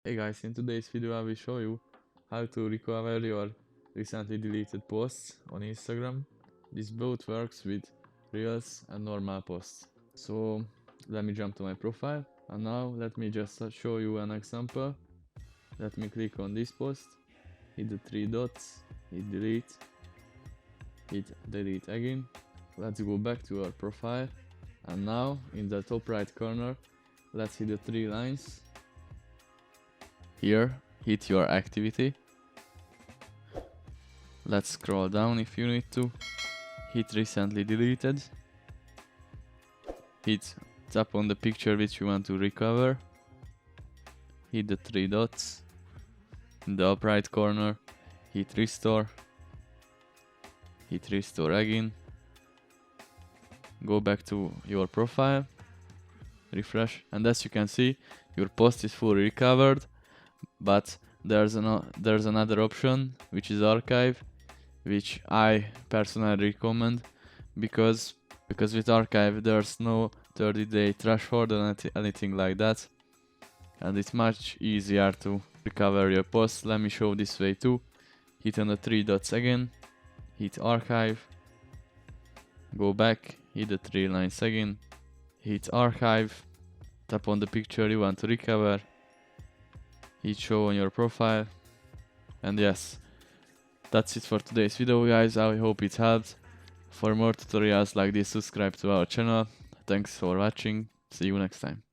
Hey guys, in today's video I will show you how to recover your recently deleted posts on Instagram. This both works with Reels and normal posts. So let me jump to my profile, and now let me just show you an example. Let me click on this post, hit the three dots, hit delete again. Let's go back to our profile, and now in the top right corner let's hit the three lines. Here, hit your activity. Let's scroll down if you need to. Hit recently deleted. Tap on the picture which you want to recover. Hit the three dots. In the upper right corner, hit restore. Hit restore again. Go back to your profile. Refresh, and as you can see, your post is fully recovered. But there's another option, which is archive, which I personally recommend because with archive there's no 30-day threshold or anything like that, and it's much easier to recover your posts. Let me show this way too. Hit on the three dots again, hit archive, go back, hit the three lines again, hit archive, tap on the picture you want to recover, hit show on your profile, and yes, that's it for today's video guys. I hope it helped. For more tutorials like this, subscribe to our channel. Thanks for watching. See you next time.